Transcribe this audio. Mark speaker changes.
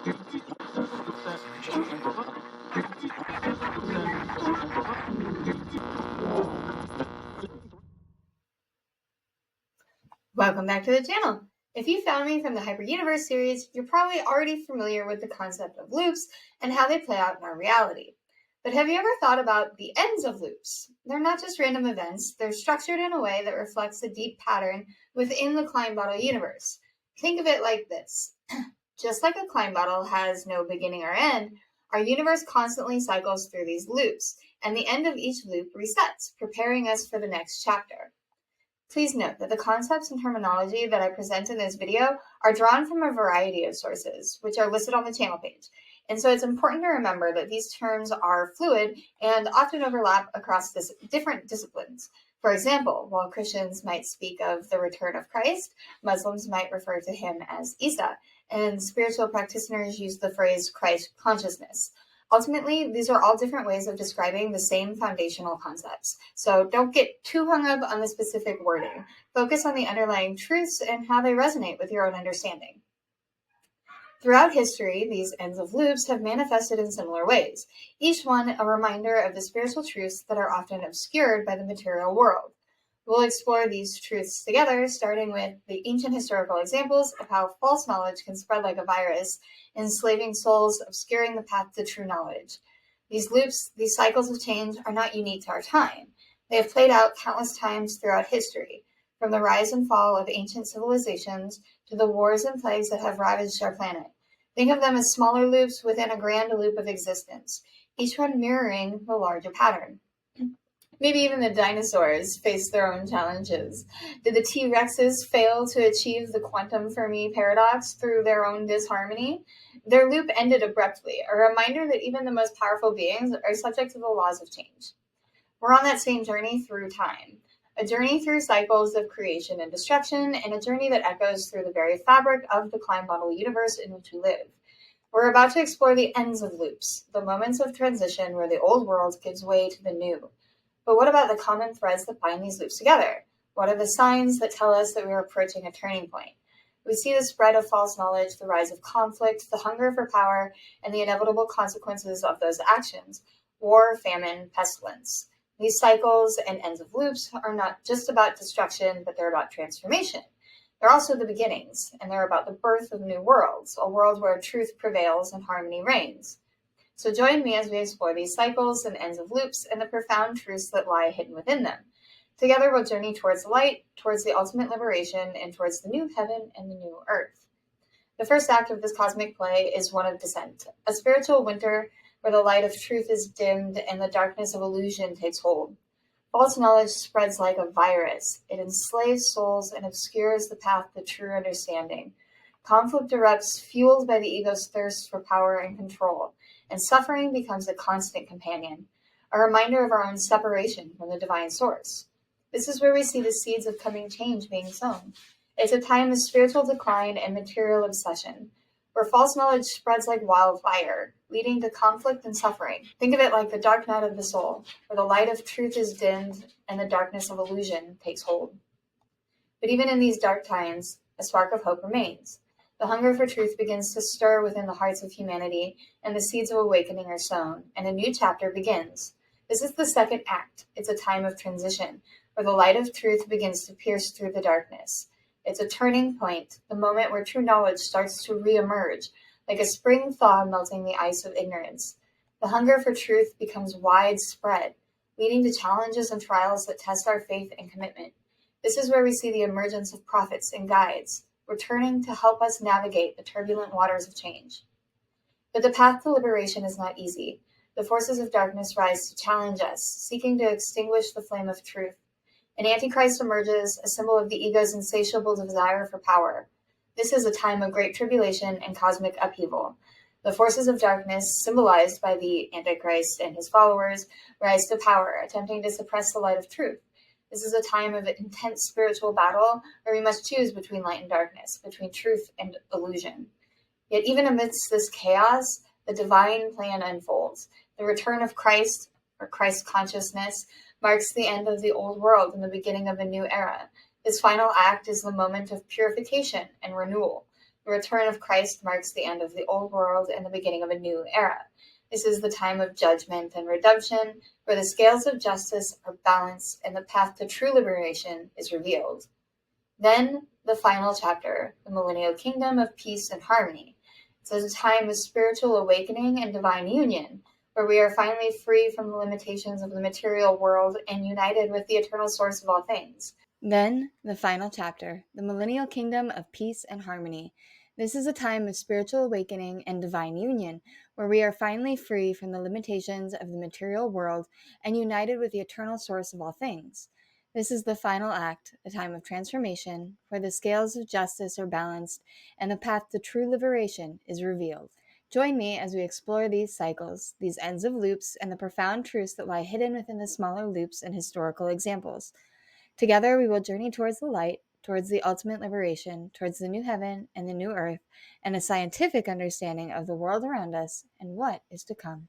Speaker 1: Welcome back to the channel. If you found me from the Hyper Universe series, you're probably already familiar with the concept of loops and how they play out in our reality. But have you ever thought about the ends of loops? They're not just random events, they're structured in a way that reflects a deep pattern within the Klein bottle universe. Think of it like this. Just like a Klein bottle has no beginning or end, our universe constantly cycles through these loops, and the end of each loop resets, preparing us for the next chapter. Please note that the concepts and terminology that I present in this video are drawn from a variety of sources, which are listed on the channel page. And so it's important to remember that these terms are fluid and often overlap across different disciplines. For example, while Christians might speak of the return of Christ, Muslims might refer to him as Isa, and spiritual practitioners use the phrase Christ consciousness. Ultimately, these are all different ways of describing the same foundational concepts. So don't get too hung up on the specific wording. Focus on the underlying truths and how they resonate with your own understanding. Throughout history, these ends of loops have manifested in similar ways, each one a reminder of the spiritual truths that are often obscured by the material world. We'll explore these truths together, starting with the ancient historical examples of how false knowledge can spread like a virus, enslaving souls, obscuring the path to true knowledge. These loops, these cycles of change, are not unique to our time. They have played out countless times throughout history, from the rise and fall of ancient civilizations to the wars and plagues that have ravaged our planet. Think of them as smaller loops within a grand loop of existence, each one mirroring the larger pattern. Maybe even the dinosaurs faced their own challenges. Did the T-Rexes fail to achieve the quantum Fermi paradox through their own disharmony? Their loop ended abruptly, a reminder that even the most powerful beings are subject to the laws of change. We're on that same journey through time, a journey through cycles of creation and destruction, and a journey that echoes through the very fabric of the Klein bottle universe in which we live. We're about to explore the ends of loops, the moments of transition where the old world gives way to the new. But what about the common threads that bind these loops together? What are the signs that tell us that we're approaching a turning point? We see the spread of false knowledge, the rise of conflict, the hunger for power, and the inevitable consequences of those actions: war, famine, pestilence. These cycles and ends of loops are not just about destruction, but they're about transformation. They're also the beginnings, and they're about the birth of new worlds, a world where truth prevails and harmony reigns. So join me as we explore these cycles and ends of loops and the profound truths that lie hidden within them. Together we'll journey towards the light, towards the ultimate liberation, and towards the new heaven and the new earth. The first act of this cosmic play is one of descent, a spiritual winter where the light of truth is dimmed and the darkness of illusion takes hold. False knowledge spreads like a virus. It enslaves souls and obscures the path to true understanding. Conflict erupts, fueled by the ego's thirst for power and control, and suffering becomes a constant companion, a reminder of our own separation from the divine source. This is where we see the seeds of coming change being sown. It's a time of spiritual decline and material obsession, where false knowledge spreads like wildfire, leading to conflict and suffering. Think of it like the dark night of the soul, where the light of truth is dimmed and the darkness of illusion takes hold. But even in these dark times, a spark of hope remains. The hunger for truth begins to stir within the hearts of humanity, and the seeds of awakening are sown, and a new chapter begins. This is the second act. It's a time of transition, where the light of truth begins to pierce through the darkness. It's a turning point, the moment where true knowledge starts to re-emerge, like a spring thaw melting the ice of ignorance. The hunger for truth becomes widespread, leading to challenges and trials that test our faith and commitment. This is where we see the emergence of prophets and guides, returning to help us navigate the turbulent waters of change. But the path to liberation is not easy. The forces of darkness rise to challenge us, seeking to extinguish the flame of truth. An Antichrist emerges, a symbol of the ego's insatiable desire for power. This is a time of great tribulation and cosmic upheaval. The forces of darkness, symbolized by the Antichrist and his followers, rise to power, attempting to suppress the light of truth. This is a time of intense spiritual battle where we must choose between light and darkness, between truth and illusion. Yet even amidst this chaos, the divine plan unfolds. The return of Christ, or Christ consciousness, marks the end of the old world and the beginning of a new era. This final act is the moment of purification and renewal. The return of Christ marks the end of the old world and the beginning of a new era. This is the time of judgment and redemption, where the scales of justice are balanced and the path to true liberation is revealed. Then, the final chapter, the millennial kingdom of peace and harmony. It's a time of spiritual awakening and divine union, where we are finally free from the limitations of the material world and united with the eternal source of all things. Then, the final chapter, the millennial kingdom of peace and harmony. This is a time of spiritual awakening and divine union, where we are finally free from the limitations of the material world and united with the eternal source of all things. This is the final act, a time of transformation, where the scales of justice are balanced and the path to true liberation is revealed. Join me as we explore these cycles, these ends of loops, and the profound truths that lie hidden within the smaller loops and historical examples. Together we will journey towards the light, towards the ultimate liberation, towards the new heaven and the new earth, and a scientific understanding of the world around us and what is to come.